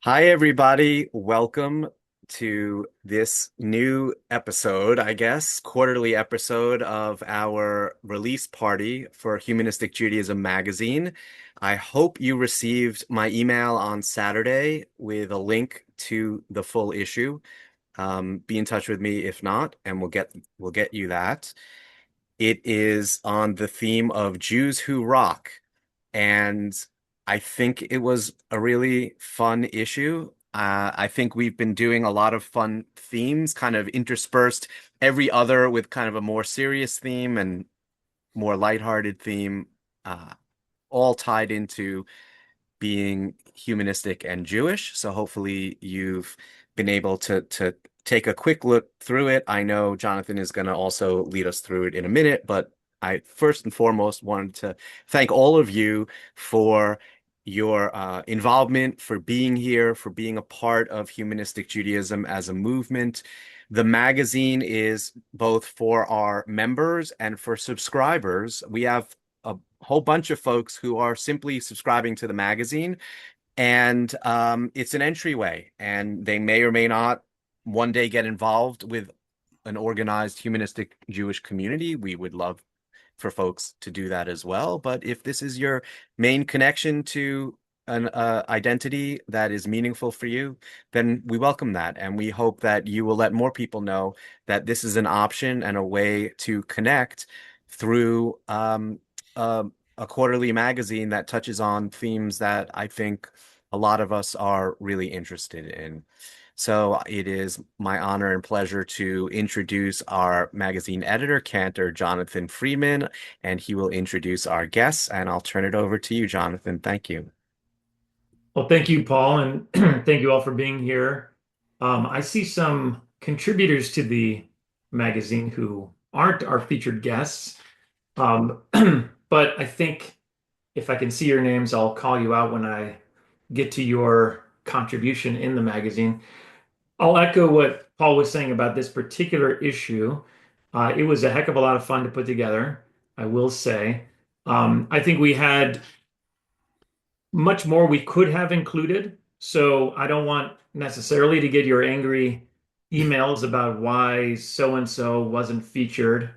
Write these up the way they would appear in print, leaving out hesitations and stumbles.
Hi, everybody. Welcome to this new episode, I guess, quarterly episode of our release party for Humanistic Judaism Magazine. I hope you received my email on Saturday with a link to the full issue. Be in touch with me if not, and we'll get you that. It is on the theme of Jews Who Rock. And I think it was a really fun issue. I think we've been doing a lot of fun themes, kind of interspersed every other with kind of a more serious theme and more lighthearted theme, uh, all tied into being humanistic and Jewish. So hopefully you've been able to take a quick look through it. I know Jonathan is going to also lead us through it in a minute, but I first and foremost wanted to thank all of you for your involvement, for being here, for being a part of Humanistic Judaism as a movement. The magazine is both for our members and for subscribers. We have a whole bunch of folks who are simply subscribing to the magazine, and it's an entryway, and they may or may not one day get involved with an organized humanistic Jewish community. We would love for folks to do that as well. But if this is your main connection to an identity that is meaningful for you, then we welcome that. And we hope that you will let more people know that this is an option and a way to connect through a quarterly magazine that touches on themes that I think a lot of us are really interested in. So it is my honor and pleasure to introduce our magazine editor, Cantor Jonathan Friedmann, and he will introduce our guests, and I'll turn it over to you, Jonathan. Thank you. Well, thank you, Paul, and thank you all for being here. I see some contributors to the magazine who aren't our featured guests, um, but I think if I can see your names, I'll call you out when I get to your contribution in the magazine. I'll echo what Paul was saying about this particular issue. It was a heck of a lot of fun to put together, I will say. I think we had much more we could have included. So I don't want necessarily to get your angry emails about why so and so wasn't featured,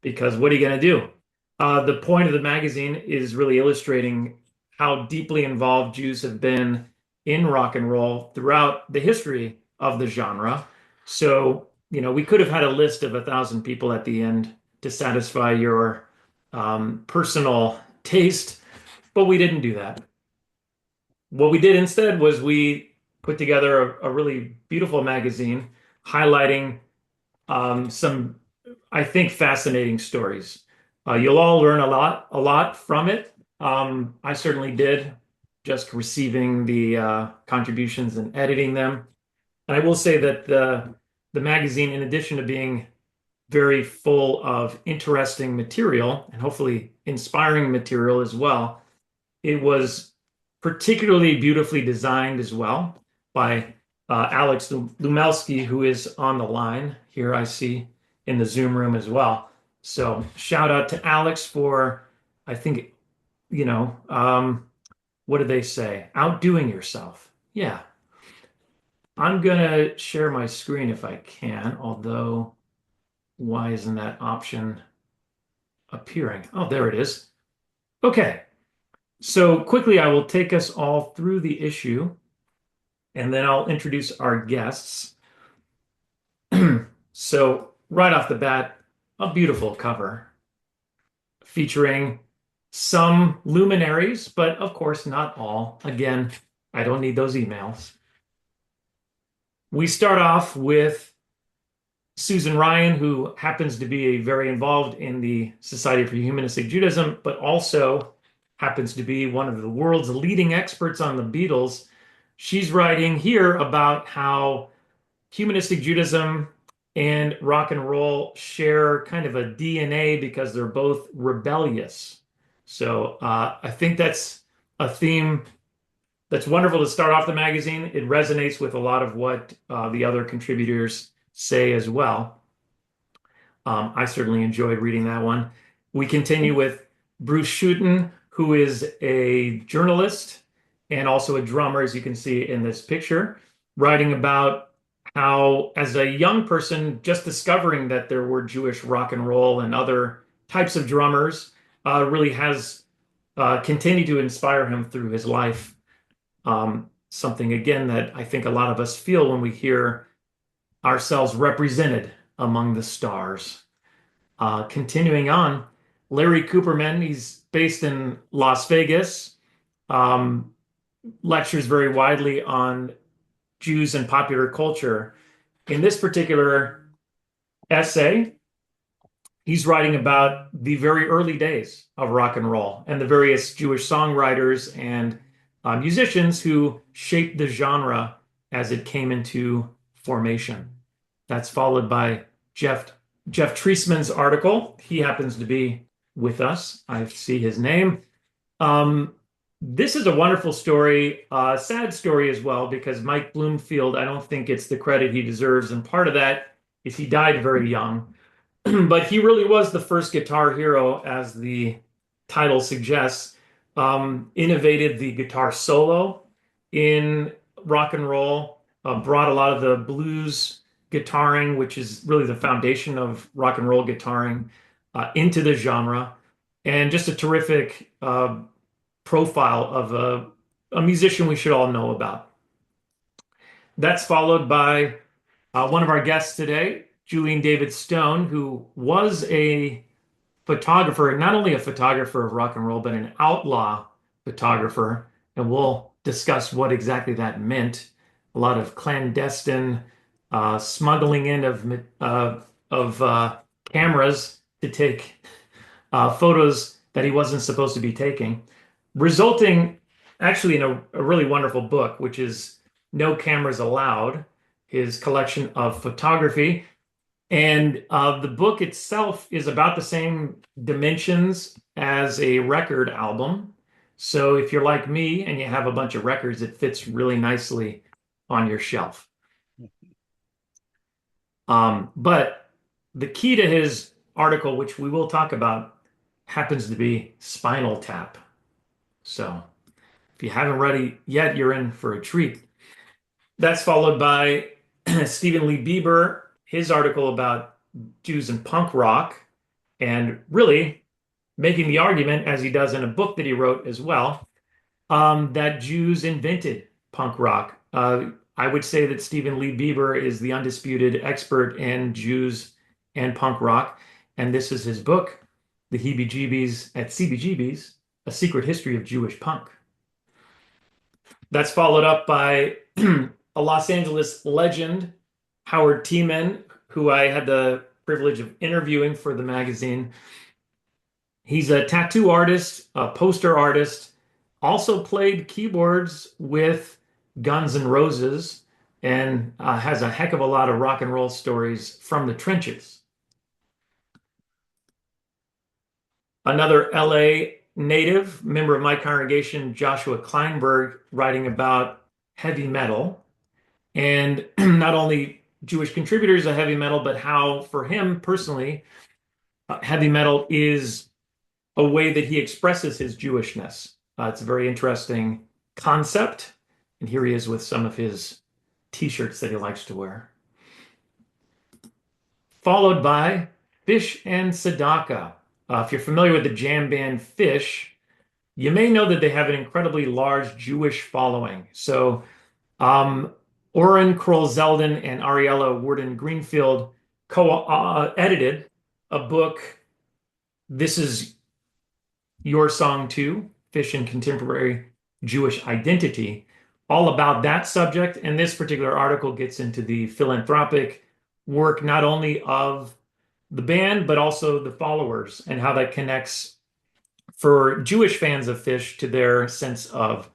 because what are you going to do? The point of the magazine is really illustrating how deeply involved Jews have been in rock and roll throughout the history of the genre. So, we could have had a list of 1,000 people at the end to satisfy your personal taste, but we didn't do that. What we did instead was we put together a really beautiful magazine highlighting some, I think, fascinating stories. You'll all learn a lot from it. I certainly did, just receiving the contributions and editing them. And I will say that the magazine, in addition to being very full of interesting material and hopefully inspiring material as well, it was particularly beautifully designed as well by Alex Lumelski, who is on the line here, I see in the Zoom room as well. So shout out to Alex for, I think, what do they say? Outdoing yourself. Yeah. I'm gonna share my screen if I can, although why isn't that option appearing? Oh, there it is. Okay. So quickly, I will take us all through the issue, and then I'll introduce our guests. So right off the bat, a beautiful cover featuring some luminaries, but of course not all. Again, I don't need those emails. We start off with Susan Ryan, who happens to be very involved in the Society for Humanistic Judaism, but also happens to be one of the world's leading experts on the Beatles. She's writing here about how humanistic Judaism and rock and roll share kind of a DNA because they're both rebellious. So I think that's a theme that's wonderful to start off the magazine. It resonates with a lot of what the other contributors say as well. I certainly enjoyed reading that one. We continue with Bruce Schutten, who is a journalist and also a drummer, as you can see in this picture, writing about how, as a young person, just discovering that there were Jewish rock and roll and other types of drummers really has continued to inspire him through his life. Something, again, that I think a lot of us feel when we hear ourselves represented among the stars. Continuing on, Larry Cooperman, he's based in Las Vegas, um, lectures very widely on Jews and popular culture. In this particular essay, he's writing about the very early days of rock and roll and the various Jewish songwriters and musicians who shaped the genre as it came into formation. That's followed by Jeff Treisman's article. He happens to be with us. I see his name. Um, this is a wonderful story, sad story as well, because Mike Bloomfield, I don't think gets the credit he deserves. And part of that is he died very young. But he really was the first guitar hero, as the title suggests. Innovated the guitar solo in rock and roll, brought a lot of the blues guitaring, which is really the foundation of rock and roll guitaring, into the genre, and just a terrific profile of a musician we should all know about. That's followed by one of our guests today, Julian David Stone, who was a photographer, not only a photographer of rock and roll, but an outlaw photographer. And we'll discuss what exactly that meant. A lot of clandestine smuggling in of cameras to take photos that he wasn't supposed to be taking, resulting actually in a really wonderful book, which is No Cameras Allowed, his collection of photography. And the book itself is about the same dimensions as a record album. So if you're like me and you have a bunch of records, it fits really nicely on your shelf. But the key to his article, which we will talk about, happens to be Spinal Tap. So if you haven't read it yet, you're in for a treat. That's followed by Stephen Lee Bieber, his article about Jews and punk rock, and really making the argument, as he does in a book that he wrote as well, that Jews invented punk rock. I would say that Stephen Lee Bieber is the undisputed expert in Jews and punk rock, and this is his book, The Heebie-Jeebies at CBGB's, A Secret History of Jewish Punk. That's followed up by a Los Angeles legend, Howard Tiemann, who I had the privilege of interviewing for the magazine. He's a tattoo artist, a poster artist, also played keyboards with Guns N' Roses, and has a heck of a lot of rock and roll stories from the trenches. Another LA native, member of my congregation, Joshua Kleinberg, writing about heavy metal, and not only Jewish contributors of heavy metal, but how, for him personally, heavy metal is a way that he expresses his Jewishness. It's a very interesting concept. And here he is with some of his t-shirts that he likes to wear. Followed by Fish and Tzedakah. If you're familiar with the jam band Fish, you may know that they have an incredibly large Jewish following. So Oren Kroll-Zeldin and Ariella Worden Greenfield co-edited a book, This Is Your Song Too, Fish and Contemporary Jewish Identity, all about that subject. And this particular article gets into the philanthropic work, not only of the band, but also the followers, and how that connects for Jewish fans of Fish to their sense of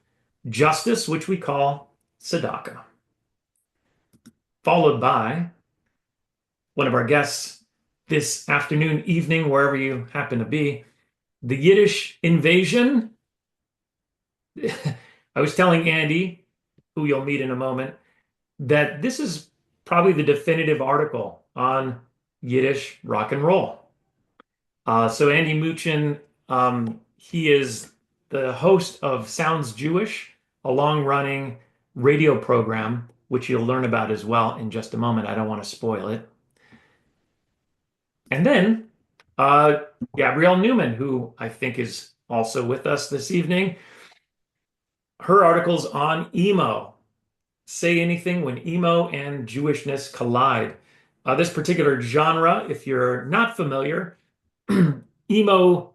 justice, which we call tzedakah. Followed by one of our guests this afternoon, evening, wherever you happen to be, the Yiddish invasion. I was telling Andy, who you'll meet in a moment, that this is probably the definitive article on Yiddish rock and roll. So Andy Muchin, he is the host of Sounds Jewish, a long-running radio program, which you'll learn about as well in just a moment. I don't want to spoil it. And then uh, Gabrielle Newman, who I think is also with us this evening, her articles on emo. Say anything when emo and Jewishness collide. This particular genre, if you're not familiar, emo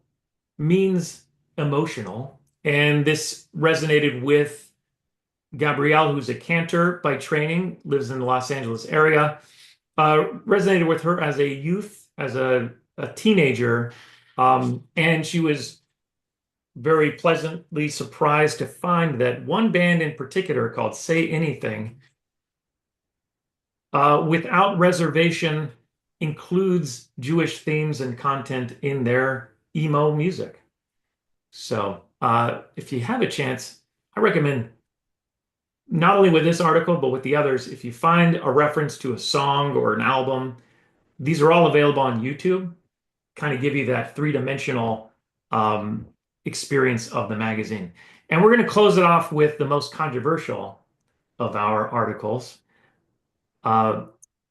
means emotional. And this resonated with Gabrielle, who's a cantor by training, lives in the Los Angeles area. Resonated with her as a youth, as a teenager. And she was very pleasantly surprised to find that one band in particular called Say Anything, without reservation, includes Jewish themes and content in their emo music. So if you have a chance, I recommend not only with this article, but with the others, if you find a reference to a song or an album, these are all available on YouTube, kind of give you that three-dimensional um, experience of the magazine. And we're going to close it off with the most controversial of our articles. Uh,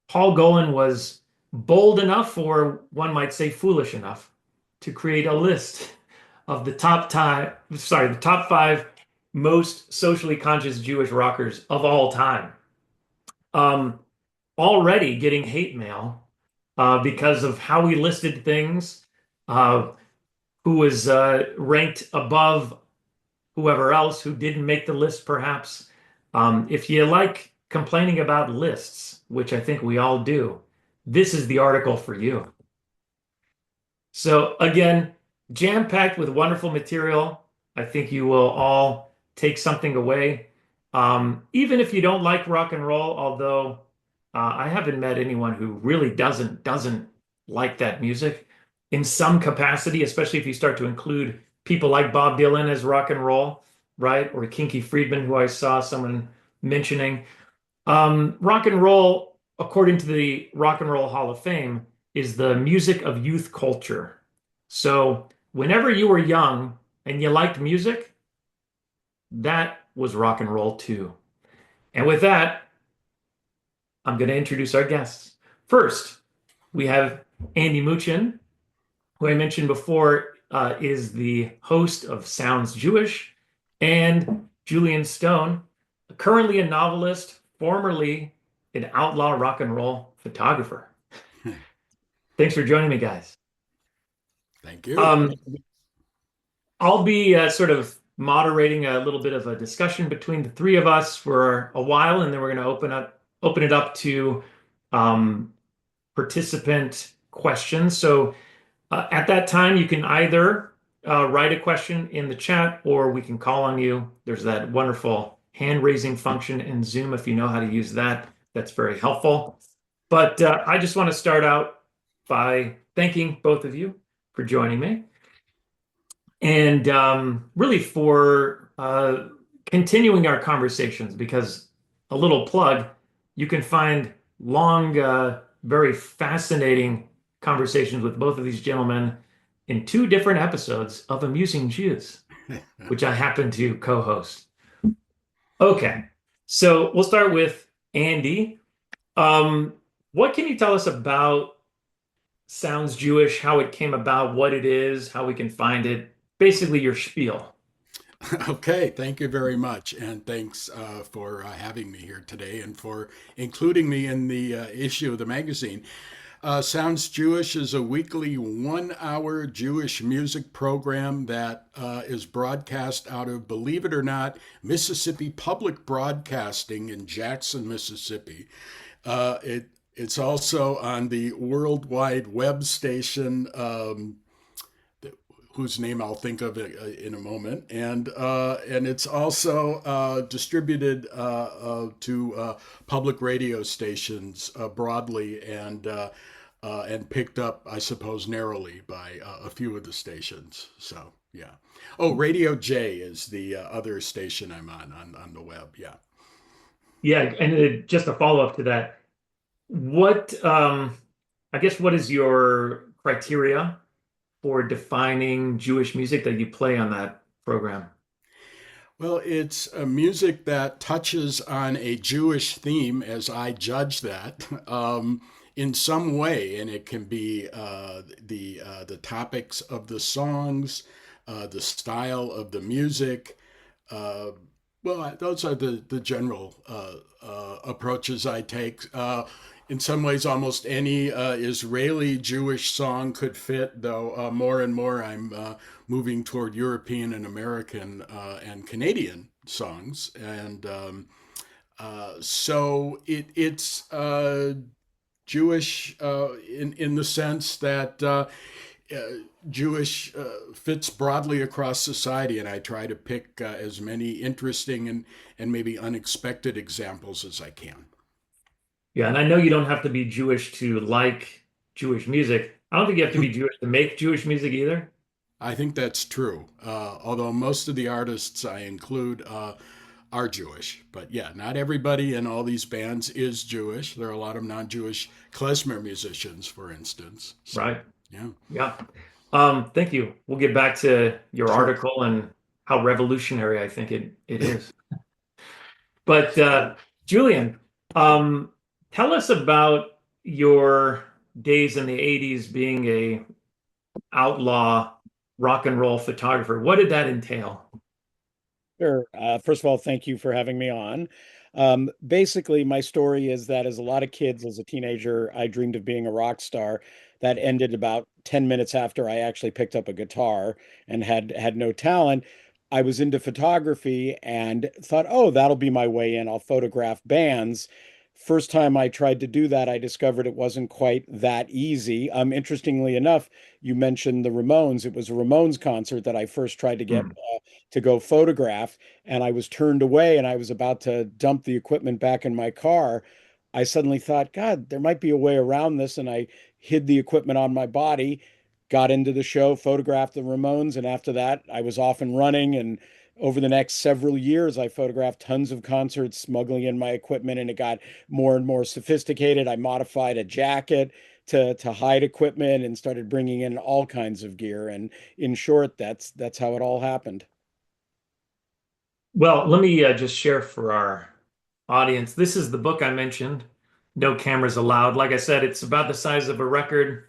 Paul Golan was bold enough, or one might say foolish enough, to create a list of the top five most socially conscious Jewish rockers of all time. Um, Already getting hate mail because of how he listed things, uh, who was ranked above whoever else who didn't make the list, perhaps. If you like complaining about lists, which I think we all do, this is the article for you. So, again, jam-packed with wonderful material. I think you will all take something away. Even if you don't like rock and roll, although I haven't met anyone who really doesn't like that music in some capacity, especially if you start to include people like Bob Dylan as rock and roll, right? Or Kinky Friedman, who I saw someone mentioning. Rock and roll, according to the Rock and Roll Hall of Fame, is the music of youth culture. So whenever you were young and you liked music, that was rock and roll too. And with that, I'm going to introduce our guests. First, we have Andy Muchin, who I mentioned before is the host of Sounds Jewish, and Julian Stone, currently a novelist, formerly an outlaw rock and roll photographer. Thanks for joining me, guys. Thank you. Um, I'll be sort of moderating a little bit of a discussion between the three of us for a while, and then we're going to open it up to um, participant questions. So at that time, you can either write a question in the chat or we can call on you. There's that wonderful hand raising function in Zoom if you know how to use that. That's very helpful. But I just want to start out by thanking both of you for joining me and really for continuing our conversations because a little plug, you can find long, very fascinating conversations with both of these gentlemen in two different episodes of Amusing Jews, which I happen to co-host. Okay, so we'll start with Andy. Um, what can you tell us about Sounds Jewish, how it came about, what it is, how we can find it, basically your spiel. Okay, thank you very much. And thanks for having me here today and for including me in the issue of the magazine. Sounds Jewish is a weekly 1 hour Jewish music program that is broadcast out of, believe it or not, Mississippi Public Broadcasting in Jackson, Mississippi. It's also on the worldwide web station. Whose name I'll think of in a moment, and it's also distributed to public radio stations broadly and picked up, I suppose, narrowly by a few of the stations. So yeah. Oh, Radio J is the other station I'm on the web. Yeah. Yeah, and just a follow-up to that, what I guess what is your criteria for defining Jewish music that you play on that program? Well, it's a music that touches on a Jewish theme, as I judge that, in some way, and it can be the topics of the songs, the style of the music. Uh, well, those are the general approaches I take. In some ways, almost any Israeli Jewish song could fit, though more and more I'm moving toward European and American and Canadian songs. And so it's Jewish in the sense that uh, Jewish fits broadly across society, and I try to pick as many interesting and maybe unexpected examples as I can. Yeah, and I know you don't have to be Jewish to like Jewish music. I don't think you have to be Jewish to make Jewish music either. I think that's true, although most of the artists I include are Jewish. But yeah, not everybody in all these bands is Jewish. There are a lot of non Jewish klezmer musicians, for instance. So, Right. yeah, Yeah. Thank you. We'll get back to your sure. article and how revolutionary I think it is. But Julian, um, tell us about your days in the 80s being a outlaw rock and roll photographer. What did that entail? Sure. First of all, thank you for having me on. Basically, my story is that as a lot of kids, as a teenager, I dreamed of being a rock star. That ended about 10 minutes after I actually picked up a guitar and had no talent. I was into photography and thought, oh, that'll be my way in. I'll photograph bands. First time I tried to do that, I discovered it wasn't quite that easy. Interestingly enough, you mentioned the Ramones. It was a Ramones concert that I first tried to get Hmm. to go photograph, and I was turned away and I was about to dump the equipment back in my car. I suddenly thought, God, there might be a way around this. And I hid the equipment on my body, got into the show, photographed the Ramones, and after that, I was off and running. And over the next several years, I photographed tons of concerts, smuggling in my equipment, and it got more and more sophisticated. I modified a jacket to hide equipment and started bringing in all kinds of gear. And in short, that's how it all happened. Well, let me just share for our audience. This is the book I mentioned, No Cameras Allowed. Like I said, it's about the size of a record,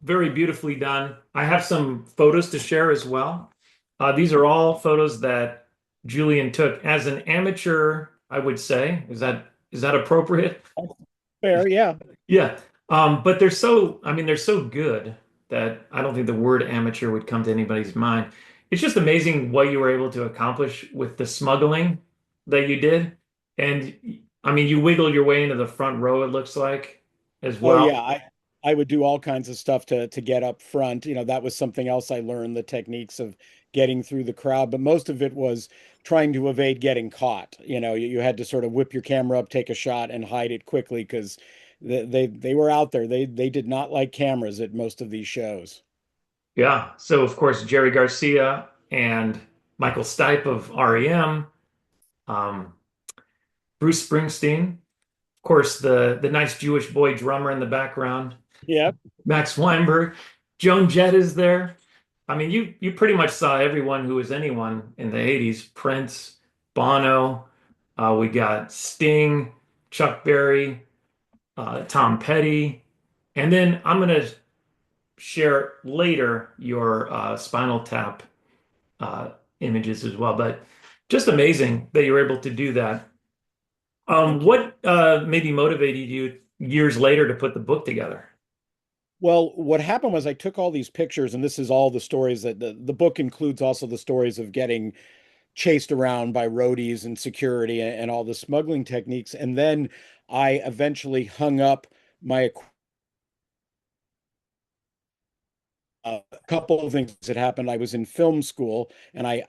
very beautifully done. I have some photos to share as well. These are all photos that Julian took as an amateur, I would say. Is that appropriate? Fair, yeah. Yeah. But I mean, they're so good that I don't think the word amateur would come to anybody's mind. It's just amazing what you were able to accomplish with the smuggling that you did. And I mean, you wiggled your way into the front row, it looks like, as Oh yeah, well. I would do all kinds of stuff to get up front. That was something else I learned, the techniques of getting through the crowd, but most of it was trying to evade getting caught. You had to sort of whip your camera up, take a shot, and hide it quickly because they were out there. They did not like cameras at most of these shows. Yeah. So, of course, Jerry Garcia and Michael Stipe of REM, um, Bruce Springsteen, of course, the nice Jewish boy drummer in the background. Yep. Max Weinberg, Joan Jett is there. I mean, you pretty much saw everyone who was anyone in the 80s. Prince, Bono, we got Sting, Chuck Berry, Tom Petty. And then I'm going to share later your Spinal Tap uh, images as well. But just amazing that you were able to do that. Thank you. What maybe motivated you years later to put the book together? Well, what happened was I took all these pictures, and this is all the stories that the book includes also the stories of getting chased around by roadies and security and all the smuggling techniques. And then I eventually hung up my a couple of things that happened. I was in film school and I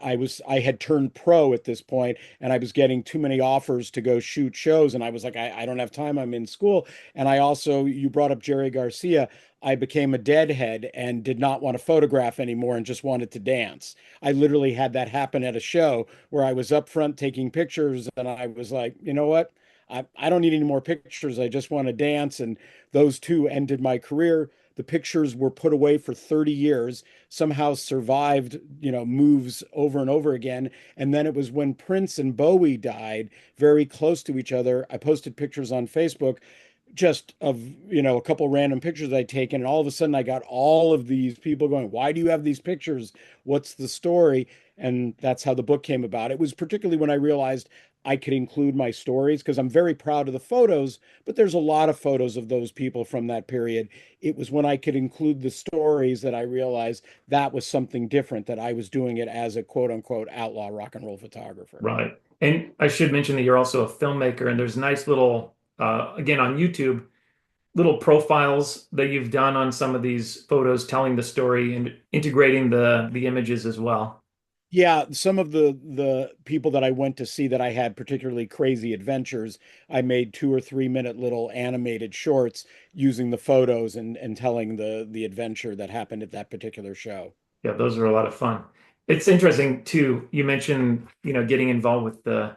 had turned pro at this point and I was getting too many offers to go shoot shows. And I was like, I don't have time. I'm in school. And I also, you brought up Jerry Garcia. I became a deadhead and did not want to photograph anymore and just wanted to dance. I literally had that happen at a show where I was up front taking pictures and I was like, you know what? I don't need any more pictures. I just want to dance. And those two ended my career. The pictures were put away for 30 years, somehow survived, moves over and over again. And then it was when Prince and Bowie died, very close to each other. I posted pictures on Facebook just of, a couple random pictures I'd taken. And all of a sudden I got all of these people going, why do you have these pictures? What's the story? And that's how the book came about. It was particularly when I realized I could include my stories, because I'm very proud of the photos, but there's a lot of photos of those people from that period. It was when I could include the stories that I realized that was something different, that I was doing it as a quote unquote outlaw rock and roll photographer. Right. And I should mention that you're also a filmmaker, and there's nice little, again, on YouTube, little profiles that you've done on some of these photos telling the story and integrating the images as well. Yeah, some of the people that I went to see that I had particularly crazy adventures, I made 2 or 3 minute little animated shorts using the photos and telling the adventure that happened at that particular show. Yeah, those are a lot of fun. It's interesting too. You mentioned, getting involved with the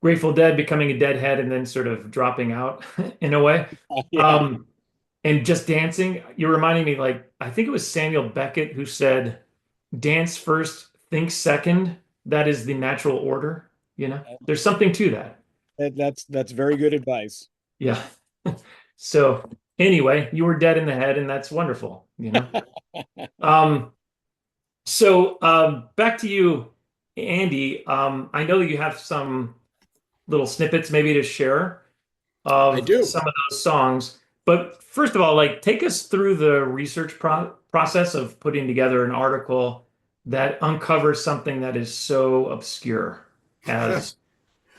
Grateful Dead, becoming a Deadhead, and then sort of dropping out in a way. Yeah, And just dancing. You're reminding me, like, I think it was Samuel Beckett who said, dance first, think second. That is the natural order. There's something to that. that's very good advice. Yeah. So anyway, you were dead in the head, and that's wonderful. Um, so back to you, Andy. I know you have some little snippets maybe to share I of do. some of those songs. But first of all, like, take us through the research process of putting together an article that uncovers something that is so obscure as,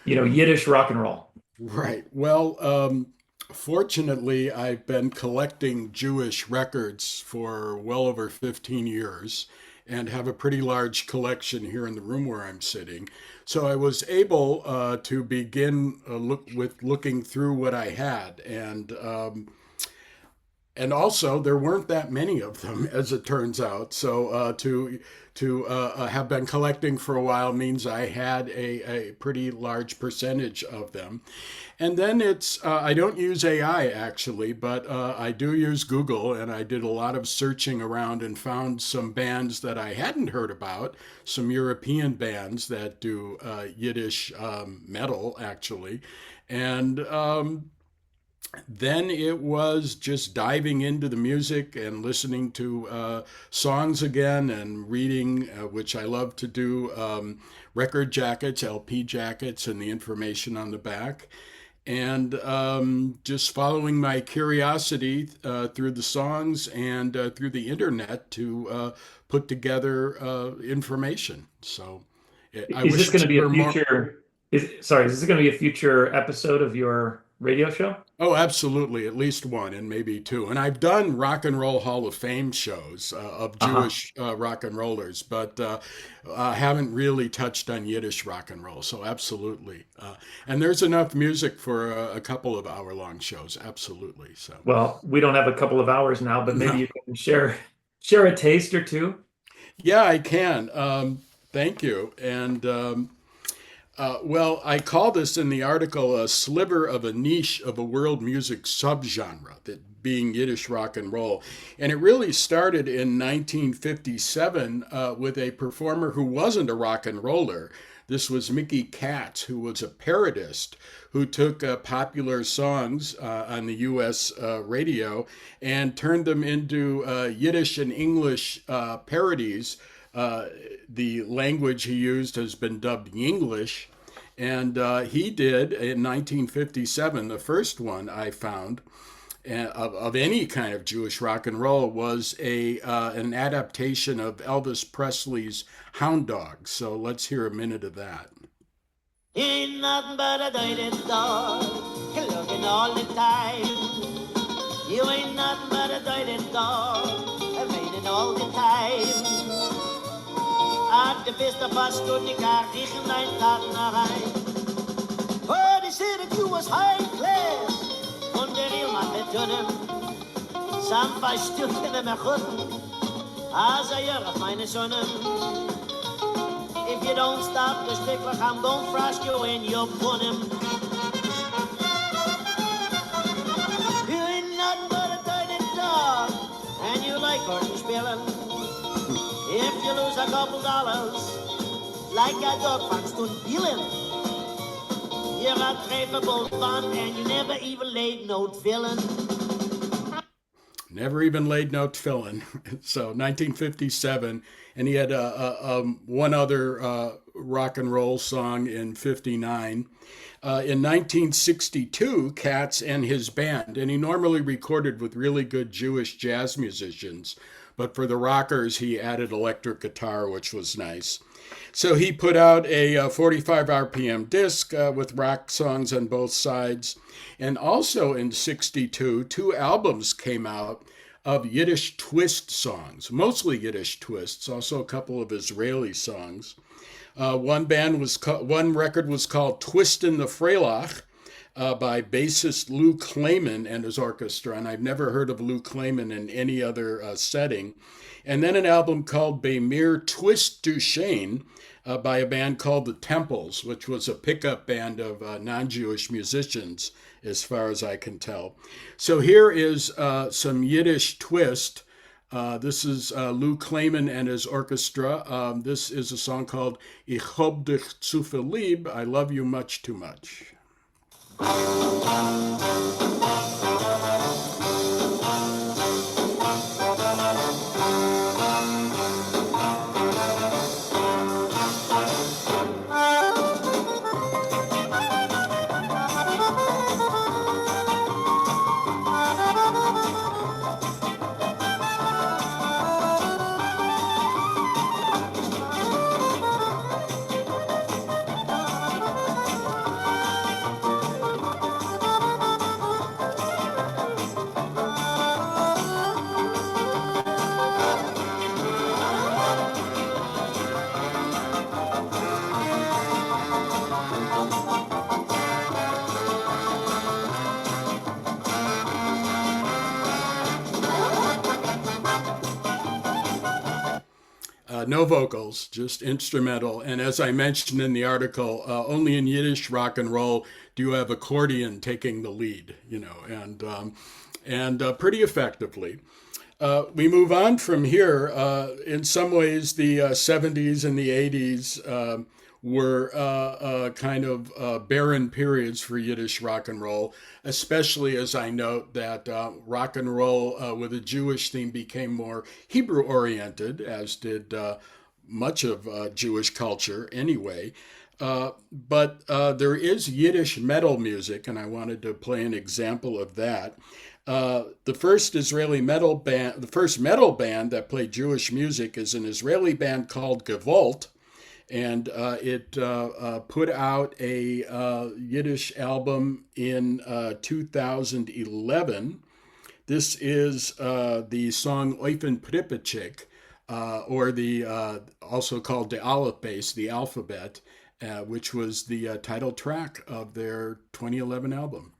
Yiddish rock and roll. Right. Well, fortunately, I've been collecting Jewish records for well over 15 years and have a pretty large collection here in the room where I'm sitting. So I was able to begin looking through what I had, and also there weren't that many of them, as it turns out. So to have been collecting for a while means I had a pretty large percentage of them. And then I don't use AI actually, but I do use Google, and I did a lot of searching around and found some bands that I hadn't heard about, some European bands that do Yiddish metal actually. And then it was just diving into the music and listening to songs again and reading, which I love to do, record jackets, LP jackets, and the information on the back. And just following my curiosity through the songs and through the internet to put together information. So I Is this wish going to be there a were more. future, is this going to be a future episode of your radio show? Oh, absolutely. At least one and maybe two. And I've done Rock and Roll Hall of Fame shows of Uh-huh. Jewish rock and rollers, but haven't really touched on Yiddish rock and roll. So absolutely. And there's enough music for a couple of hour-long shows. Absolutely. So, Well, we don't have a couple of hours now, but maybe no. you can share a taste or two. Yeah, I can. Thank you. And well, I call this in the article a sliver of a niche of a world music subgenre, that being Yiddish rock and roll. And it really started in 1957 with a performer who wasn't a rock and roller. This was Mickey Katz, who was a parodist who took popular songs on the U.S. Radio and turned them into Yiddish and English parodies. The language he used has been dubbed Yinglish. And he did in 1957, the first one I found of any kind of Jewish rock and roll was an adaptation of Elvis Presley's Hound Dog. So let's hear a minute of that. Ain't nothing but a dirty dog, looking all the time. You ain't nothing but a dirty dog, raining all the time. At the best of us, stood the car, riechen dein Taten herein. But he said that you was high class, und der Ilman mit Jönnen. Sam verstückt in der Chutten, as a year of meine Sonnen. If you don't stop the stickler, I'm gonna frost you in your punim. You ain't nothing but a dirty dog, If you lose a couple dollars, like a dog van Stoen Bielen, you're a craveable fun and you never even laid no villain. Never even laid no tefillin. So 1957, and he had one other rock and roll song in 59. In 1962, Katz and his band, and he normally recorded with really good Jewish jazz musicians, but for the rockers, he added electric guitar, which was nice. So he put out a 45 RPM disc with rock songs on both sides. And also in 62, two albums came out of Yiddish twist songs, mostly Yiddish twists, also a couple of Israeli songs. One record was called Twistin' the Freilach by bassist Lou Clayman and his orchestra, and I've never heard of Lou Clayman in any other setting. And then an album called Beimir Twist du Shane by a band called The Temples, which was a pickup band of non-Jewish musicians, as far as I can tell. So here is some Yiddish twist. This is Lou Clayman and his orchestra. This is a song called Ich hab dich zu viel lieb, I love you much too much. No vocals, just instrumental. And as I mentioned in the article, only in Yiddish rock and roll do you have accordion taking the lead, and pretty effectively. We move on from here. In some ways, the 70s and the 80s were kind of barren periods for Yiddish rock and roll, especially as I note that rock and roll with a Jewish theme became more Hebrew oriented, as did much of Jewish culture anyway. But there is Yiddish metal music, and I wanted to play an example of that. The first metal band that played Jewish music is an Israeli band called Gewalt, and it put out a Yiddish album in 2011. This is the song Oifen Pripachik, or the also called the Aleph Base, the alphabet, which was the title track of their 2011 album.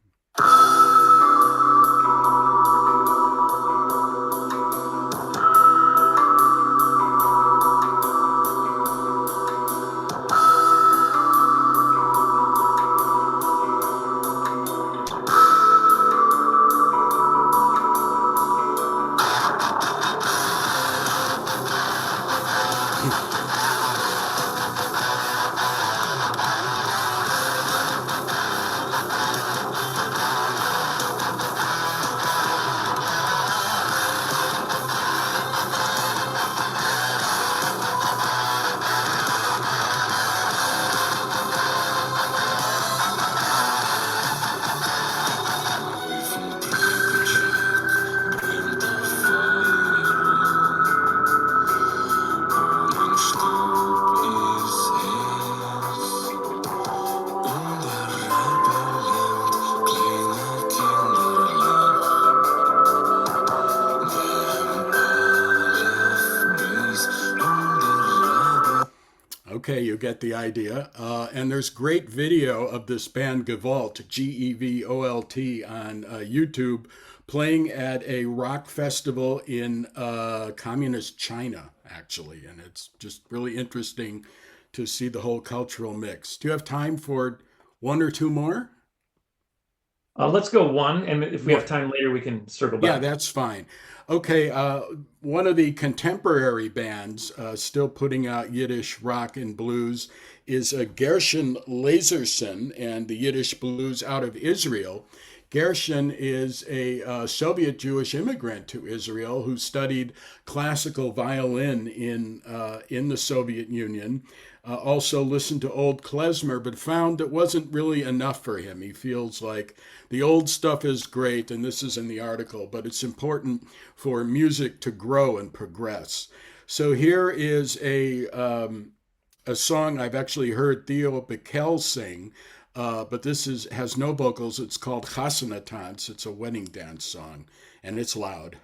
Okay, you get the idea. And there's great video of this band Gewalt, G-E-V-O-L-T, on YouTube, playing at a rock festival in communist China, actually. And it's just really interesting to see the whole cultural mix. Do you have time for one or two more? Let's go one, and if we have One. time later, we can circle Yeah, back. that's fine. Okay, one of the contemporary bands still putting out Yiddish rock and blues is Gershon Lazerson and the Yiddish blues out of Israel. Gershon is a Soviet Jewish immigrant to Israel who studied classical violin in the Soviet Union. Also listened to old klezmer, but found it wasn't really enough for him. He feels like the old stuff is great, and this is in the article, but it's important for music to grow and progress. So here is a song I've actually heard Theo Bickel sing, but this is has no vocals. It's called Chasana Tanz. It's a wedding dance song, and it's loud.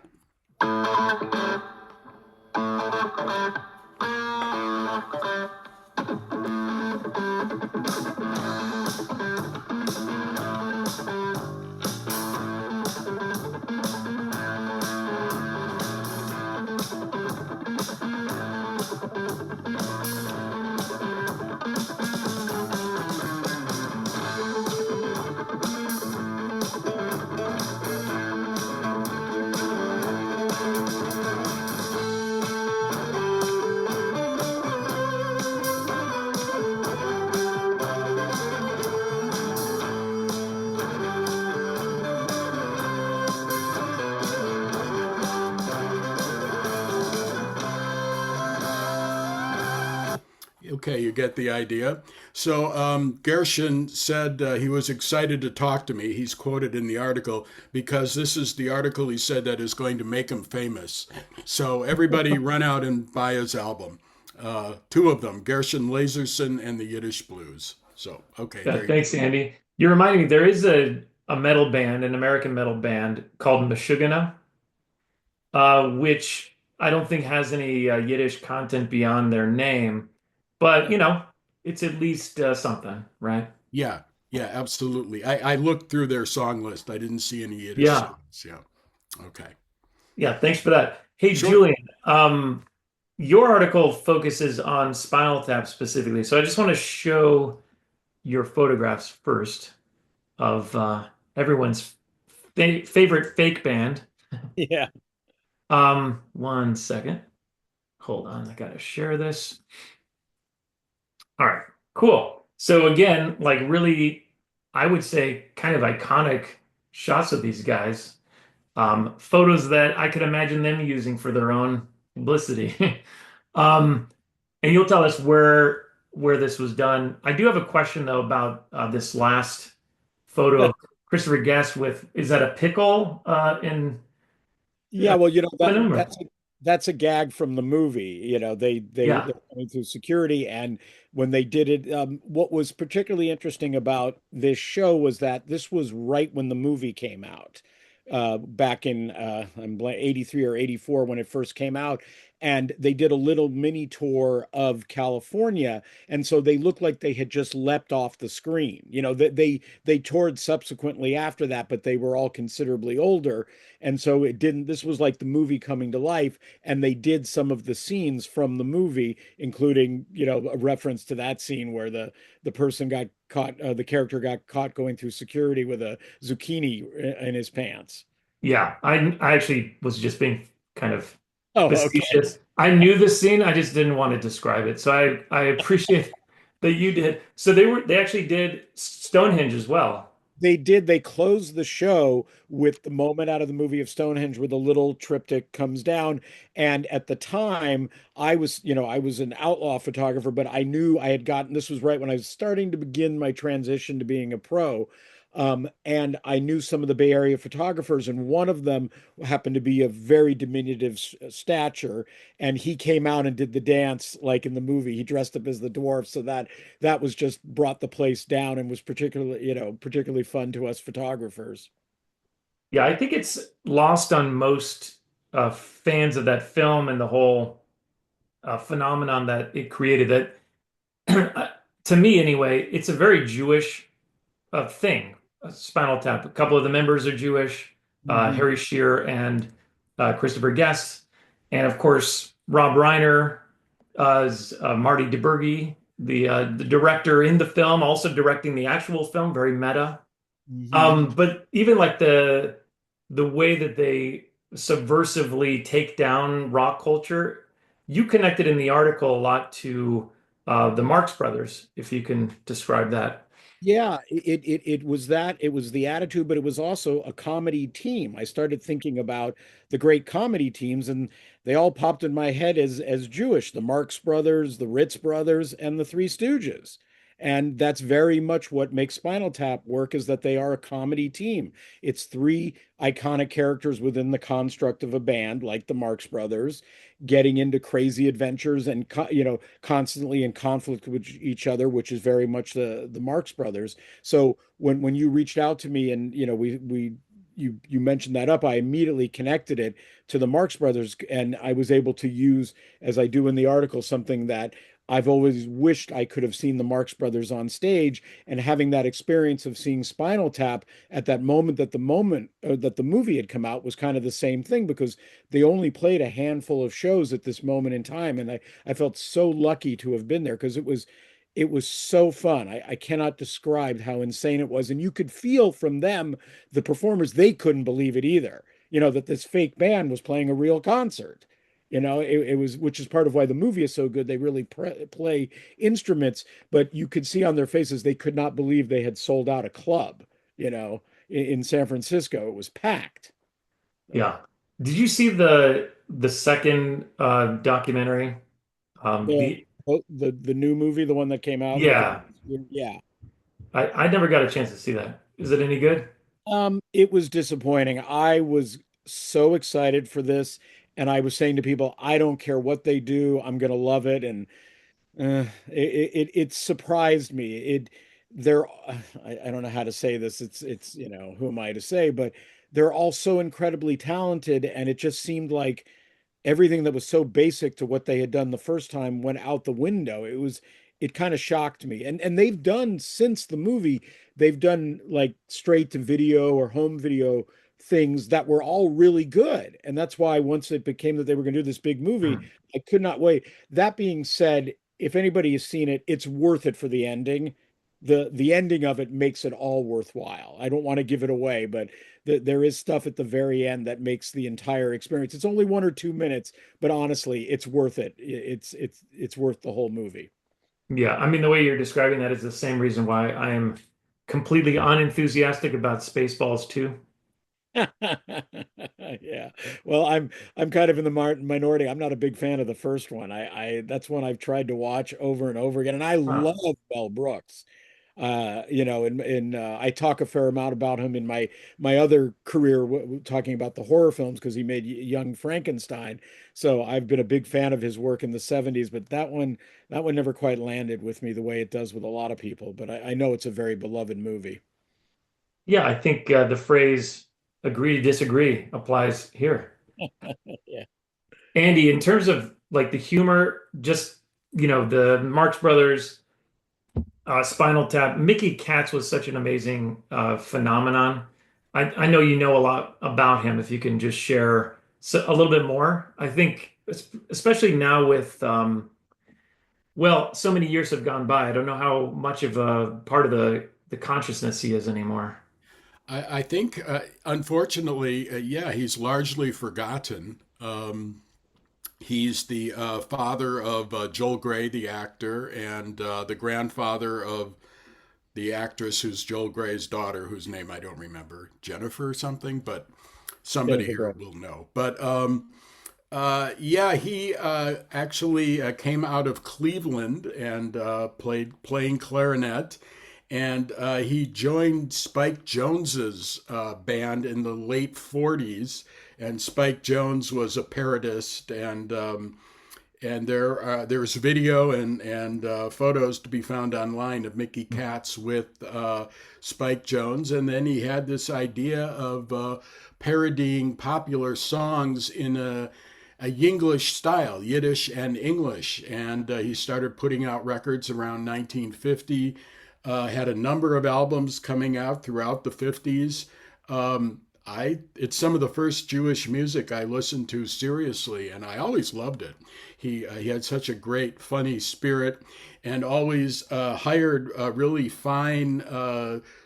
Okay, you get the idea. So Gershon said he was excited to talk to me. He's quoted in the article because this is the article he said that is going to make him famous. So everybody run out and buy his album. Two of them, Gershon Lazerson and the Yiddish Blues. So, okay, Yeah, there you thanks, go. Andy. You reminded me there is a metal band, an American metal band called Meshuggah, which I don't think has any Yiddish content beyond their name, but it's at least something, right? Yeah, yeah, absolutely. I looked through their song list. I didn't see any Yiddish Yeah, songs. Yeah. Okay. yeah. Thanks for that. Hey, Sure. Julian, your article focuses on Spinal Tap specifically, so I just want to show your photographs first of everyone's favorite fake band. Yeah. One second. Hold on, I gotta share this. All right, cool. So again, like really, I would say kind of iconic shots of these guys. Photos that I could imagine them using for their own publicity. Um, and you'll tell us where this was done. I do have a question though about this last photo But of Christopher Guest with, is that a pickle in yeah, well, aluminum or? that's a gag from the movie. Yeah, They're coming through security, and when they did it, what was particularly interesting about this show was that this was right when the movie came out, back in 83 or 84 when it first came out. And they did a little mini tour of California, and so they looked like they had just leapt off the screen. They toured subsequently after that, but they were all considerably older, and so it didn't, this was like the movie coming to life, and they did some of the scenes from the movie, including, a reference to that scene where the person got caught, the character got caught going through security with a zucchini in his pants. yeah. I actually was just being kind of Oh, okay. facetious. I knew the scene, I just didn't want to describe it. So I appreciate that you did. So they actually did Stonehenge as well. They closed the show with the moment out of the movie of Stonehenge where the little triptych comes down. And at the time, I was an outlaw photographer, but I knew I had gotten, this was right when I was starting to begin my transition to being a pro. And I knew some of the Bay Area photographers, and one of them happened to be a very diminutive stature, and he came out and did the dance like in the movie. He dressed up as the dwarf, so that was just brought the place down and was particularly fun to us photographers. Yeah, I think it's lost on most fans of that film and the whole phenomenon that it created. That, to me anyway, it's a very Jewish thing. Spinal Tap. A couple of the members are Jewish, Mhm. Harry Shearer and Christopher Guest, and of course Rob Reiner as Marty DeBurgi, the director in the film, also directing the actual film. Very meta. Mhm. But even like the way that they subversively take down rock culture, you connected in the article a lot to the Marx Brothers, if you can describe that. Yeah, it was that. It was the attitude, but it was also a comedy team. I started thinking about the great comedy teams, and they all popped in my head as Jewish: the Marx Brothers, the Ritz Brothers, and the Three Stooges. And that's very much what makes Spinal Tap work, is that they are a comedy team. It's three iconic characters within the construct of a band, like the Marx Brothers, getting into crazy adventures and constantly in conflict with each other, which is very much the Marx Brothers. So when you reached out to me and we you mentioned that up, I immediately connected it to the Marx Brothers, and I was able to use, as I do in the article, something that I've always wished I could have seen the Marx Brothers on stage, and having that experience of seeing Spinal Tap at that moment that the movie had come out was kind of the same thing, because they only played a handful of shows at this moment in time, and I felt so lucky to have been there, because it was so fun. I cannot describe how insane it was, and you could feel from them, the performers, they couldn't believe it either, that this fake band was playing a real concert. It was, which is part of why the movie is so good. They really play instruments, but you could see on their faces they could not believe they had sold out a club, in San Francisco. It was packed. Yeah. Did you see the second documentary? The The the new movie, the one that came out with Yeah, yeah. I never got a chance to see that. Is it any good? It was disappointing. I was so excited for this, and I was saying to people, I don't care what they do, I'm gonna love it. And it surprised me. They're I don't know how to say this. It's who am I to say, but they're all so incredibly talented, and it just seemed like everything that was so basic to what they had done the first time went out the window. It kind of shocked me. And they've done, since the movie, they've done like straight to video or home video things that were all really good. And that's why once it became that they were going to do this big movie, Hmm. I could not wait. That being said, if anybody has seen it, it's worth it for the ending. The ending of it makes it all worthwhile. I don't want to give it away, but there is stuff at the very end that makes the entire experience. It's only 1 or 2 minutes, but honestly, it's worth it. It's worth the whole movie. Yeah, I mean, the way you're describing that is the same reason why I am completely unenthusiastic about Spaceballs 2. Yeah. Well, I'm kind of in the minority. I'm not a big fan of the first one. I that's one I've tried to watch over and over again, and I Huh. love Mel Brooks. I talk a fair amount about him in my other career, talking about the horror films, because he made Young Frankenstein. So I've been a big fan of his work in the '70s, but that one never quite landed with me the way it does with a lot of people. But I know it's a very beloved movie. Yeah, I think the phrase agree to disagree applies here. Yeah. Andy, in terms of like the humor, just the Marx Brothers, Spinal Tap, Mickey Katz was such an amazing phenomenon. I know you know a lot about him. If you can just share a little bit more, I think, especially now with well, so many years have gone by. I don't know how much of a part of the consciousness he is anymore. I think, unfortunately, yeah, he's largely forgotten. He's the father of Joel Grey, the actor, and the grandfather of the actress who's Joel Grey's daughter, whose name I don't remember, Jennifer or something, but somebody Jennifer here Grey. will know. But yeah, he actually came out of Cleveland and playing clarinet, and he joined Spike Jonze's band in the late '40s. And Spike Jonze was a parodist, and there's video and photos to be found online of Mickey Katz with Spike Jonze, and then he had this idea of parodying popular songs in a Yinglish style, Yiddish and English, and he started putting out records around 1950. Had a number of albums coming out throughout the '50s. It's some of the first Jewish music I listened to seriously, and I always loved it. He had such a great, funny spirit, and always hired really fine